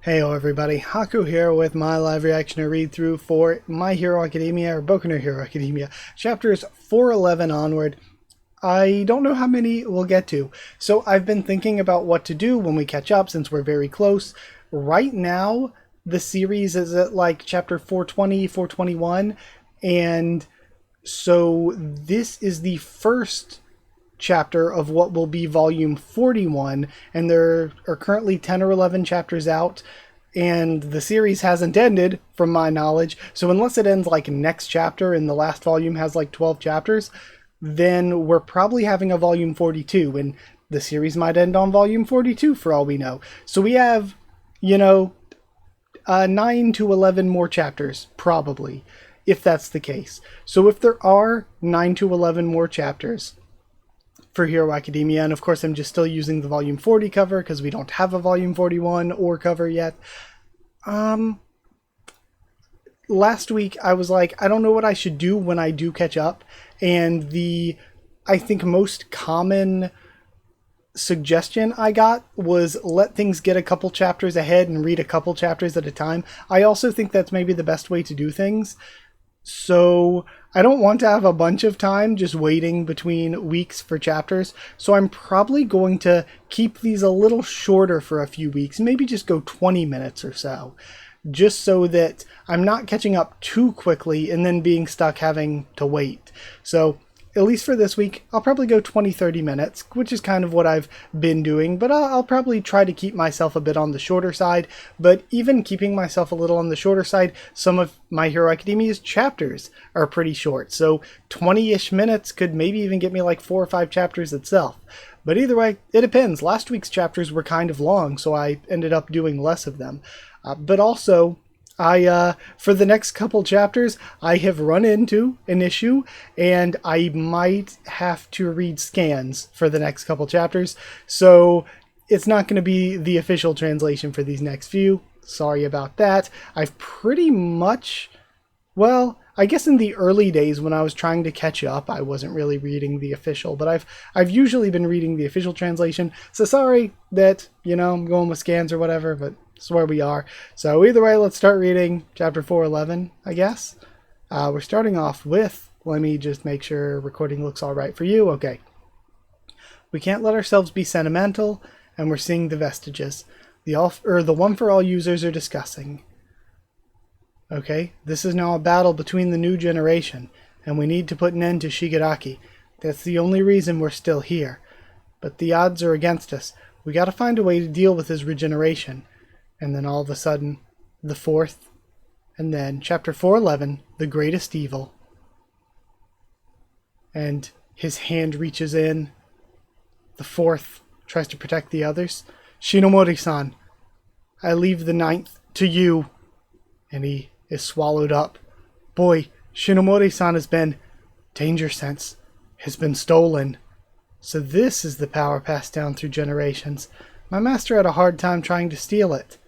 Heyo everybody, Haku here with my live reaction or read through for My Hero Academia or Boku no Hero Academia, chapters 411 onward. I don't know how many we'll get to, so I've been thinking about what to do when we catch up since we're very close. Right now, the series is at like chapter 420, 421, and so this is the first chapter of what will be volume 41, and there are currently 10 or 11 chapters out, and the series hasn't ended from my knowledge, so unless it ends like next chapter and the last volume has like 12 chapters, then we're probably having a volume 42, and the series might end on volume 42 for all we know. So we have, 9 to 11 more chapters, probably, if that's the case. So if there are 9 to 11 more chapters for Hero Academia, and of course I'm just still using the volume 40 cover because we don't have a volume 41 or cover yet. Last week I was like, I don't know what I should do when I do catch up, and I think most common suggestion I got was let things get a couple chapters ahead and read a couple chapters at a time. I also think that's maybe the best way to do things. So I don't want to have a bunch of time just waiting between weeks for chapters. So I'm probably going to keep these a little shorter for a few weeks, maybe just go 20 minutes or so, just so that I'm not catching up too quickly and then being stuck having to wait. So at least for this week, I'll probably go 20-30 minutes, which is kind of what I've been doing, but I'll probably try to keep myself a bit on the shorter side. But even keeping myself a little on the shorter side, some of My Hero Academia's chapters are pretty short, so 20-ish minutes could maybe even get me like 4 or 5 chapters itself. But either way, it depends. Last week's chapters were kind of long, so I ended up doing less of them. But also, for the next couple chapters, I have run into an issue, and I might have to read scans for the next couple chapters, so it's not going to be the official translation for these next few. Sorry about that. I've pretty much, well, I guess in the early days when I was trying to catch up, I wasn't really reading the official, but I've usually been reading the official translation, so sorry that, I'm going with scans or whatever, but that's where we are. So either way, let's start reading chapter 411, I guess. We're starting off with, let me just make sure recording looks all right for you. Okay. We can't let ourselves be sentimental, and we're seeing the vestiges. The One for All users are discussing. Okay, this is now a battle between the new generation, and we need to put an end to Shigaraki. That's the only reason we're still here. But the odds are against us. We gotta find a way to deal with his regeneration. And then all of a sudden, the fourth, and then chapter 411, the greatest evil. And his hand reaches in. The fourth tries to protect the others. Shinomori-san, I leave the ninth to you. And he is swallowed up. Boy, Shinomori-san has been... Danger sense has been stolen. So this is the power passed down through generations. My master had a hard time trying to steal it.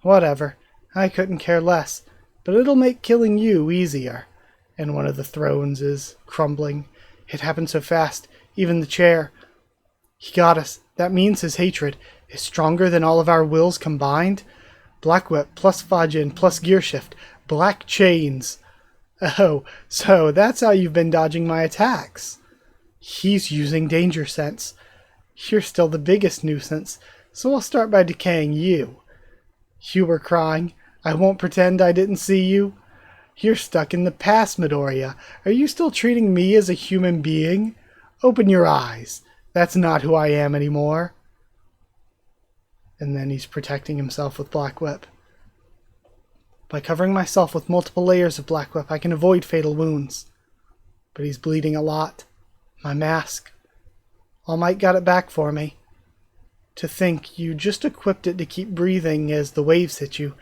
Whatever, I couldn't care less, but it'll make killing you easier. And one of the thrones is crumbling. It happened so fast, even the chair. He got us. That means his hatred is stronger than all of our wills combined. Black Whip plus Fajin plus Gear Shift. Black Chains. Oh, so that's how you've been dodging my attacks. He's using Danger Sense. You're still the biggest nuisance, so I'll start by decaying you. You were crying. I won't pretend I didn't see you. You're stuck in the past, Midoriya. Are you still treating me as a human being? Open your eyes. That's not who I am anymore. And then he's protecting himself with Black Whip. By covering myself with multiple layers of Black Whip, I can avoid fatal wounds. But he's bleeding a lot. My mask. All Might got it back for me. To think you just equipped it to keep breathing as the waves hit you.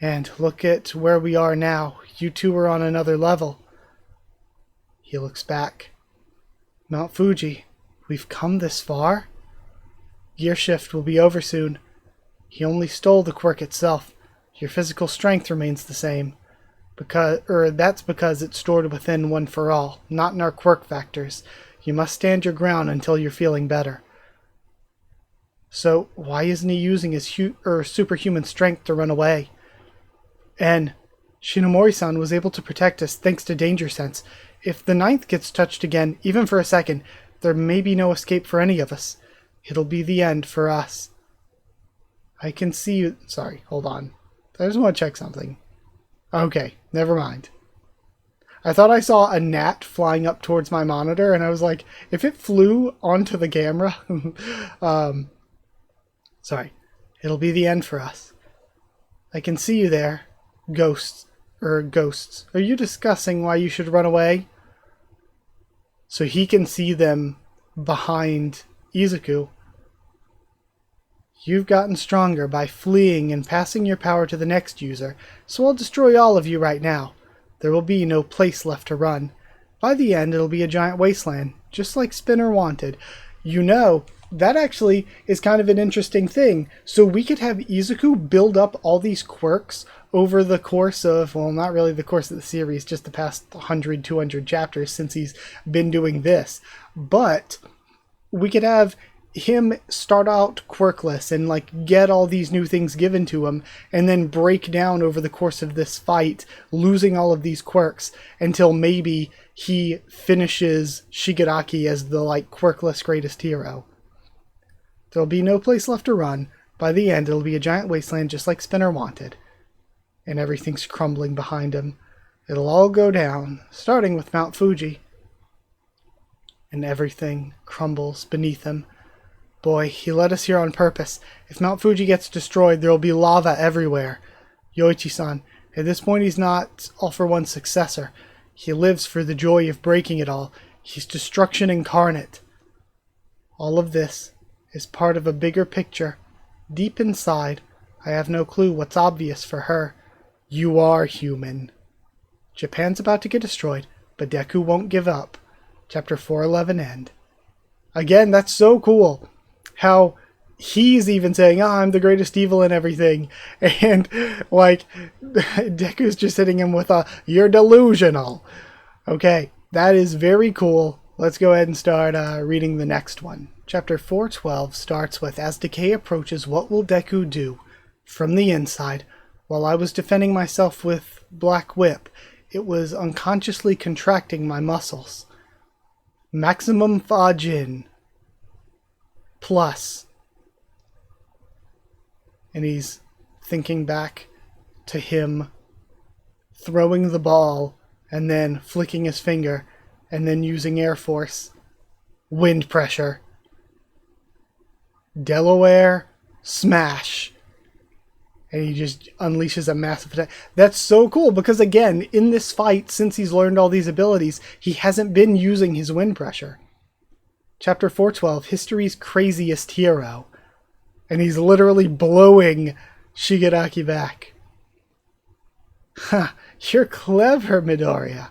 And look at where we are now. You two are on another level. He looks back. Mount Fuji, we've come this far? Gear shift will be over soon. He only stole the quirk itself. Your physical strength remains the same. That's because it's stored within One for All, not in our quirk factors. You must stand your ground until you're feeling better. So why isn't he using his superhuman strength to run away? And Shinomori-san was able to protect us thanks to danger sense. If the ninth gets touched again, even for a second, there may be no escape for any of us. It'll be the end for us. I can see you... Sorry, hold on. I just want to check something. Okay, never mind. I thought I saw a gnat flying up towards my monitor, and I was like, if it flew onto the camera... sorry. It'll be the end for us. I can see you there. Ghosts. Are you discussing why you should run away? So he can see them behind Izuku. You've gotten stronger by fleeing and passing your power to the next user, so I'll destroy all of you right now. There will be no place left to run. By the end, it'll be a giant wasteland, just like Spinner wanted. You know, that actually is kind of an interesting thing. So we could have Izuku build up all these quirks over the course of, well, not really the course of the series, just the past 100, 200 chapters since he's been doing this. But we could have him start out quirkless and like get all these new things given to him and then break down over the course of this fight, losing all of these quirks until maybe he finishes Shigaraki as the like quirkless greatest hero. There'll be no place left to run. By the end, it'll be a giant wasteland just like Spinner wanted. And everything's crumbling behind him. It'll all go down, starting with Mount Fuji. And everything crumbles beneath him. Boy, he led us here on purpose. If Mount Fuji gets destroyed, there will be lava everywhere. Yoichi-san, at this point he's not All for One's successor. He lives for the joy of breaking it all. He's destruction incarnate. All of this is part of a bigger picture. Deep inside, I have no clue what's obvious for her. You are human. Japan's about to get destroyed, but Deku won't give up. Chapter 411 end. Again, that's so cool. How he's even saying, oh, I'm the greatest evil and everything. And, like, Deku's just hitting him with a, you're delusional. Okay, that is very cool. Let's go ahead and start reading the next one. Chapter 412 starts with, as decay approaches, what will Deku do? From the inside, while I was defending myself with Black Whip, it was unconsciously contracting my muscles. Maximum Fajin. Plus. And he's thinking back to him throwing the ball and then flicking his finger and then using air force. Wind pressure. Delaware. Smash. And he just unleashes a massive attack. That's so cool because, again, in this fight, since he's learned all these abilities, he hasn't been using his wind pressure. Chapter 412, History's Craziest Hero. And he's literally blowing Shigaraki back. Ha! You're clever, Midoriya.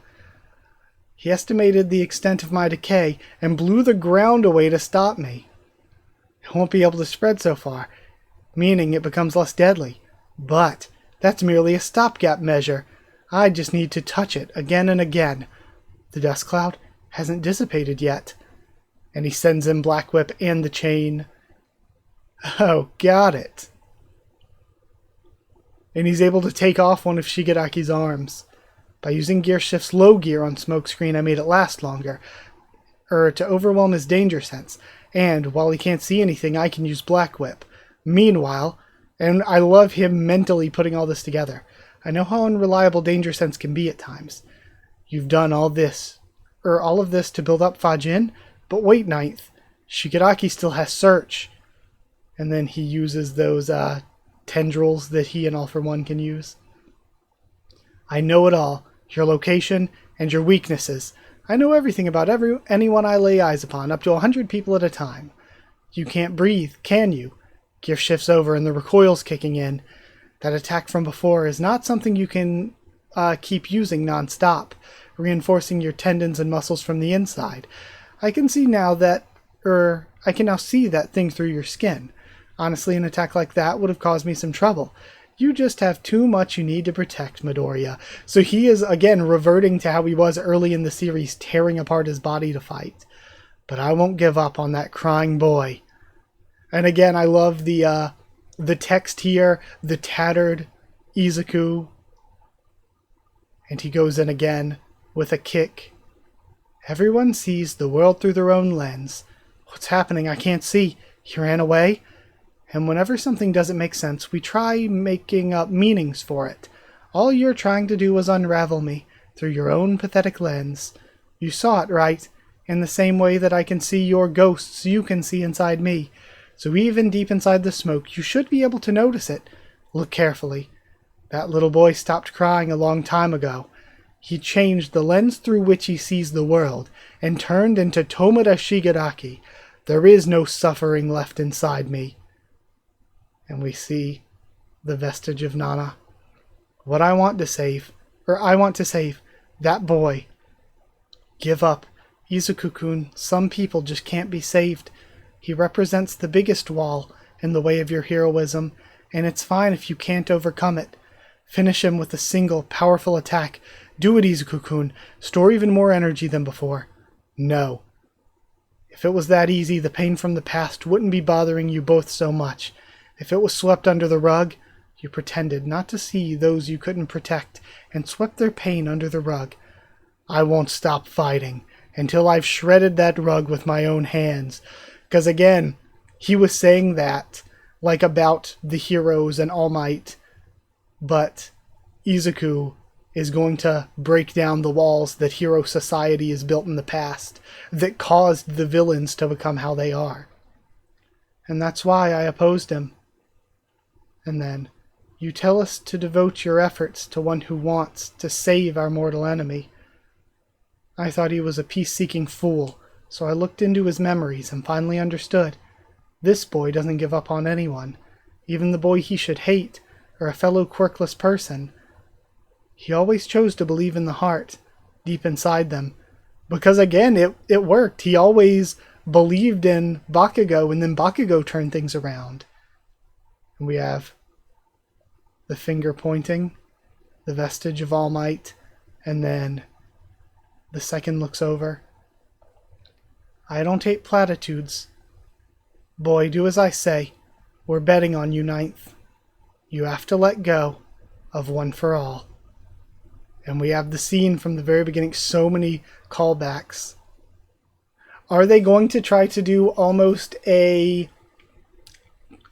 He estimated the extent of my decay and blew the ground away to stop me. It won't be able to spread so far, meaning it becomes less deadly. But that's merely a stopgap measure. I just need to touch it again and again. The dust cloud hasn't dissipated yet. And he sends in Black Whip and the chain. Oh, got it. And he's able to take off one of Shigaraki's arms. By using Gear Shift's low gear on Smokescreen, I made it last longer. To overwhelm his danger sense. And while he can't see anything, I can use Black Whip. Meanwhile, and I love him mentally putting all this together. I know how unreliable danger sense can be at times. You've done all of this to build up Fajin? But wait, Ninth. Shigaraki still has Search. And then he uses those tendrils that he and All for One can use. I know it all. Your location and your weaknesses. I know everything about anyone I lay eyes upon, up to 100 people at a time. You can't breathe, can you? Gear shifts over and the recoil's kicking in. That attack from before is not something you can keep using non-stop, reinforcing your tendons and muscles from the inside. I can now see that thing through your skin. Honestly, an attack like that would have caused me some trouble. You just have too much you need to protect, Midoriya. So he is, again, reverting to how he was early in the series, tearing apart his body to fight. But I won't give up on that crying boy. And again, I love the text here, the tattered Izuku. And he goes in again with a kick. Everyone sees the world through their own lens. What's happening? I can't see. He ran away? And whenever something doesn't make sense, we try making up meanings for it. All you're trying to do was unravel me through your own pathetic lens. You saw it, right? In the same way that I can see your ghosts, you can see inside me. So even deep inside the smoke, you should be able to notice it. Look carefully. That little boy stopped crying a long time ago. He changed the lens through which he sees the world and turned into Tomoda Shigaraki. There is no suffering left inside me. And we see the vestige of Nana. What I want to save, that boy. Give up. Izuku-kun, some people just can't be saved. He represents the biggest wall in the way of your heroism, and it's fine if you can't overcome it. Finish him with a single, powerful attack. Do it, Izuku-kun. Store even more energy than before. No. If it was that easy, the pain from the past wouldn't be bothering you both so much. If it was swept under the rug, you pretended not to see those you couldn't protect and swept their pain under the rug. I won't stop fighting until I've shredded that rug with my own hands. Because again, he was saying that like about the heroes and All Might, but Izuku is going to break down the walls that hero society has built in the past that caused the villains to become how they are. And that's why I opposed him. And then, you tell us to devote your efforts to one who wants to save our mortal enemy. I thought he was a peace-seeking fool, so I looked into his memories and finally understood. This boy doesn't give up on anyone, even the boy he should hate, or a fellow quirkless person. He always chose to believe in the heart, deep inside them. Because again, it worked. He always believed in Bakugo, and then Bakugo turned things around. And we have the finger pointing, the vestige of All Might, and then the second looks over. I don't hate platitudes. Boy, do as I say. We're betting on you, Ninth. You have to let go of One for All. And we have the scene from the very beginning, so many callbacks. Are they going to try to do almost a...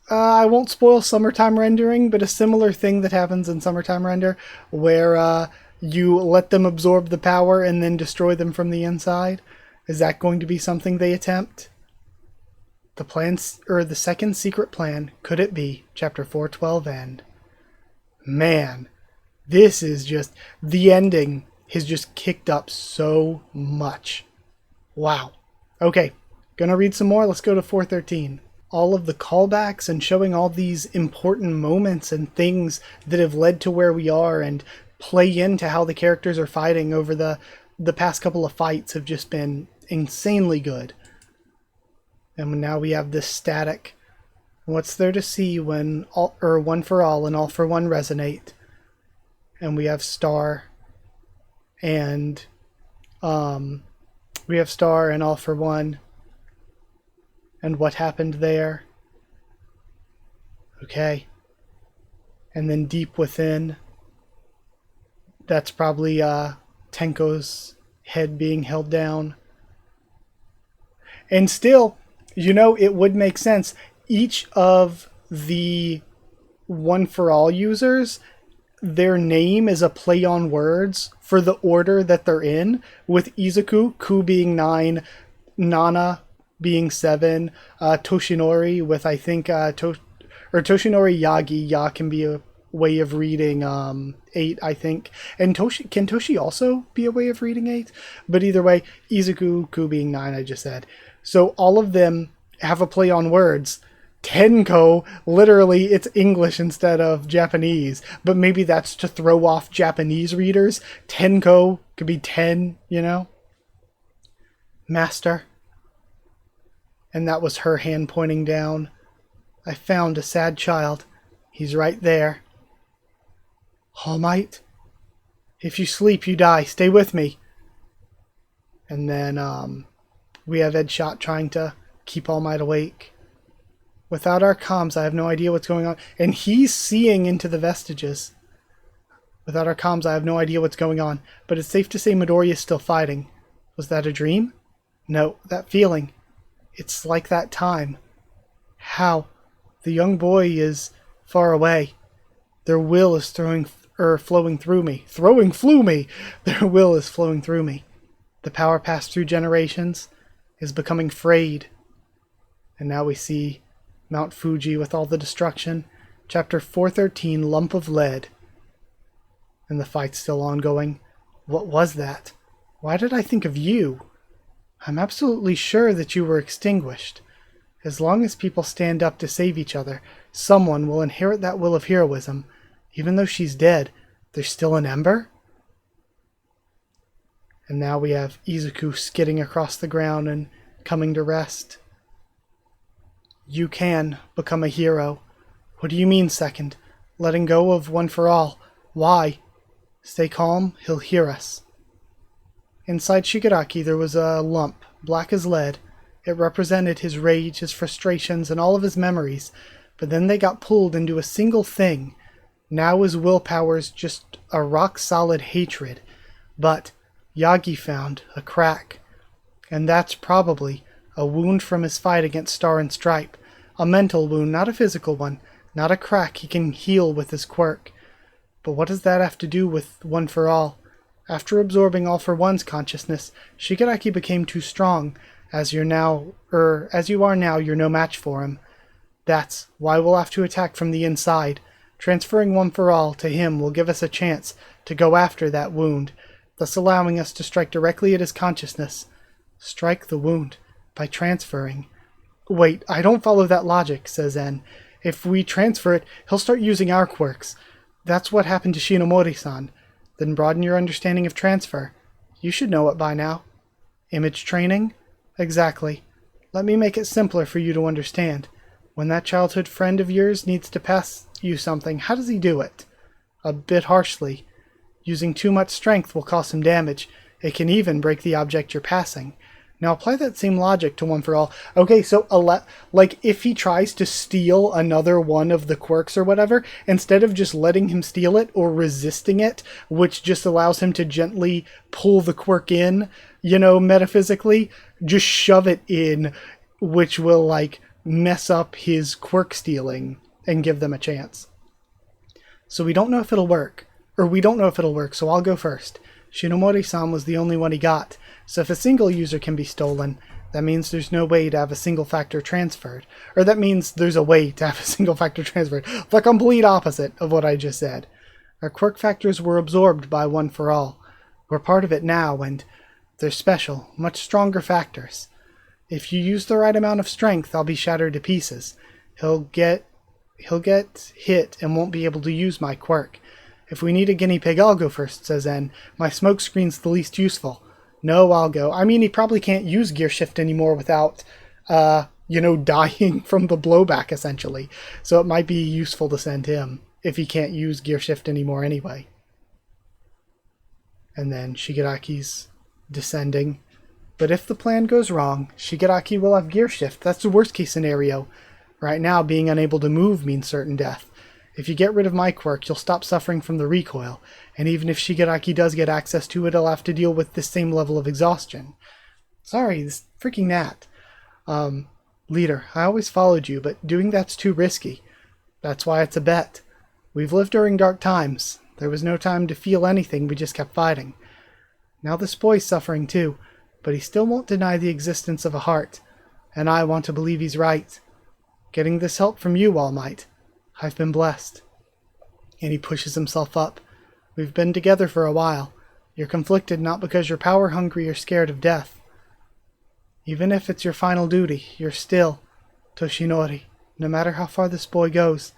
I won't spoil Summertime Rendering, but a similar thing that happens in Summertime Render, where you let them absorb the power and then destroy them from the inside? Is that going to be something they attempt? The plans, or the second secret plan, could it be? Chapter 412 end. Man, this is just, the ending has just kicked up so much. Wow. Okay, gonna read some more. Let's go to 413. All of the callbacks and showing all these important moments and things that have led to where we are and play into how the characters are fighting over the past couple of fights have just been insanely good. And now we have this static. What's there to see when One for All and All for One resonate? And we have Star and All for One. And what happened there? Okay. And then deep within, that's probably Tenko's head being held down. And still, it would make sense. Each of the One for All users, their name is a play on words for the order that they're in, with Izuku, Ku being 9, Nana being 7, Toshinori with, I think, Toshinori Yagi. Ya can be a way of reading 8, I think. And can Toshi also be a way of reading 8? But either way, Izuku, Ku being 9, I just said. So all of them have a play on words. Tenko, literally, it's English instead of Japanese. But maybe that's to throw off Japanese readers. Tenko could be 10, Master. And that was her hand pointing down. I found a sad child. He's right there. All Might? If you sleep, you die. Stay with me. And then we have Edshot trying to keep All Might awake. Without our comms, I have no idea what's going on. And he's seeing into the vestiges. Without our comms, I have no idea what's going on. But it's safe to say Midoriya is still fighting. Was that a dream? No, that feeling. It's like that time. How? The young boy is far away. Their will is flowing through me. Throwing flew me! Their will is flowing through me. The power passed through generations is becoming frayed. And now we see Mount Fuji with all the destruction. Chapter 413, Lump of Lead. And the fight's still ongoing. What was that? Why did I think of you? I'm absolutely sure that you were extinguished. As long as people stand up to save each other, someone will inherit that will of heroism. Even though she's dead, there's still an ember? And now we have Izuku skidding across the ground and coming to rest. You can become a hero. What do you mean, second? Letting go of One for All. Why? Stay calm, he'll hear us. Inside Shigaraki there was a lump, black as lead. It represented his rage, his frustrations, and all of his memories, but then they got pulled into a single thing. Now his willpower's just a rock-solid hatred. But Yagi found a crack. And that's probably a wound from his fight against Star and Stripe. A mental wound, not a physical one. Not a crack he can heal with his quirk. But what does that have to do with One for All? After absorbing All for One's consciousness, Shigaraki became too strong. As you are now, you're no match for him. That's why we'll have to attack from the inside. Transferring One for All to him will give us a chance to go after that wound, thus allowing us to strike directly at his consciousness. Strike the wound by transferring. Wait, I don't follow that logic, says En. If we transfer it, he'll start using our quirks. That's what happened to Shinomori-san. Then broaden your understanding of transfer. You should know it by now. Image training? Exactly. Let me make it simpler for you to understand. When that childhood friend of yours needs to pass you something, how does he do it? A bit harshly. Using too much strength will cause him damage. It can even break the object you're passing. Now apply that same logic to One for All. Okay, so like if he tries to steal another one of the quirks or whatever, instead of just letting him steal it or resisting it, which just allows him to gently pull the quirk in, metaphysically, just shove it in, which will like mess up his quirk stealing and give them a chance. So we don't know if it'll work. So I'll go first. Shinomori-san was the only one he got. So if a single user can be stolen, that means there's no way to have a single factor transferred. Or that means there's a way to have a single factor transferred. The complete opposite of what I just said. Our quirk factors were absorbed by One for All. We're part of it now, and they're special, much stronger factors. If you use the right amount of strength, I'll be shattered to pieces. He'll get hit and won't be able to use my quirk. If we need a guinea pig, I'll go first, says En. My smoke screen's the least useful. No, I'll go. I mean, he probably can't use gear shift anymore without, dying from the blowback, essentially. So it might be useful to send him, if he can't use gear shift anymore anyway. And then Shigaraki's descending. But if the plan goes wrong, Shigaraki will have gear shift. That's the worst case scenario. Right now, being unable to move means certain death. If you get rid of my quirk, you'll stop suffering from the recoil, and even if Shigaraki does get access to it, he'll have to deal with the same level of exhaustion. Sorry, this freaking Nat. Leader, I always followed you, but doing that's too risky. That's why it's a bet. We've lived during dark times. There was no time to feel anything, we just kept fighting. Now this boy's suffering too, but he still won't deny the existence of a heart, and I want to believe he's right. Getting this help from you, All Might. I've been blessed. And he pushes himself up. We've been together for a while. You're conflicted not because you're power-hungry or scared of death. Even if it's your final duty, you're still Toshinori, no matter how far this boy goes.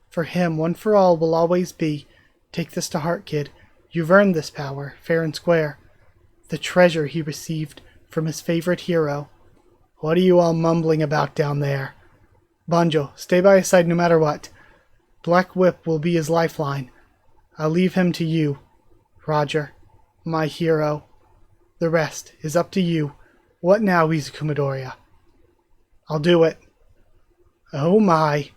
For him, One for All will always be. Take this to heart, kid. You've earned this power, fair and square. The treasure he received from his favorite hero. What are you all mumbling about down there? Banjo, stay by his side no matter what. Black Whip will be his lifeline. I'll leave him to you, Roger, my hero. The rest is up to you. What now, Izuku Midoriya? I'll do it. Oh my.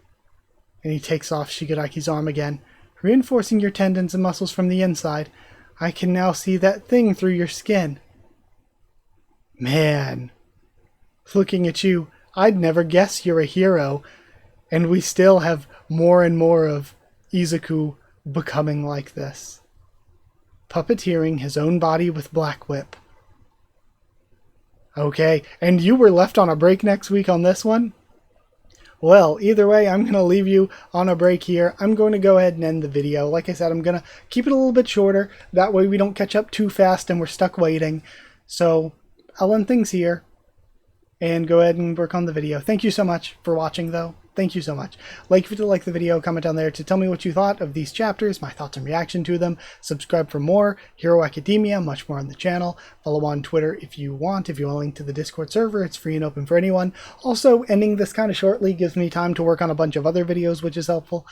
And he takes off Shigaraki's arm again. Reinforcing your tendons and muscles from the inside. I can now see that thing through your skin. Man. Looking at you, I'd never guess you're a hero. And we still have more and more of Izuku becoming like this. Puppeteering his own body with Black Whip. Okay, and you were left on a break next week on this one? Well, either way, I'm going to leave you on a break here. I'm going to go ahead and end the video. Like I said, I'm going to keep it a little bit shorter. That way we don't catch up too fast and we're stuck waiting. So I'll end things here and go ahead and work on the video. Thank you so much for watching, though. Thank you so much. Like if you did like the video, comment down there to tell me what you thought of these chapters, my thoughts and reaction to them. Subscribe for more Hero Academia, much more on the channel. Follow on Twitter if you want. If you want a link to the Discord server, it's free and open for anyone. Also, ending this kind of shortly gives me time to work on a bunch of other videos, which is helpful.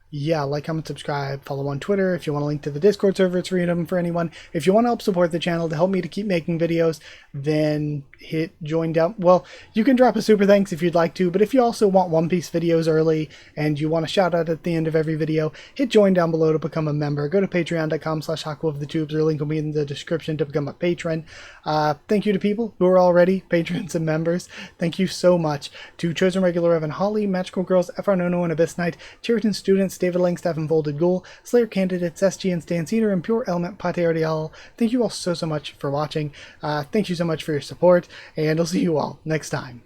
Yeah, like, comment, subscribe, follow on Twitter. If you want a link to the Discord server, it's free and open for anyone. If you want to help support the channel to help me to keep making videos, then hit join down. Well, you can drop a super thanks if you'd like to, but if you also want One Piece videos early and you want a shout out at the end of every video, hit join down below to become a member. Go to patreon.com/Haku of the Tubes, or link will be in the description to become a patron. Thank you to people who are already patrons and members. Thank you so much to Chosen Regular Evan Holly, Magical Girls, FR Nono and Abyss Knight, Cheriton Students, David Langstaff and Folded Ghoul, Slayer Candidates, SG and Stan Cedar, and Pure Element Pate Ardial. Thank you all so much for watching. Thank you so much for your support, and I'll see you all next time.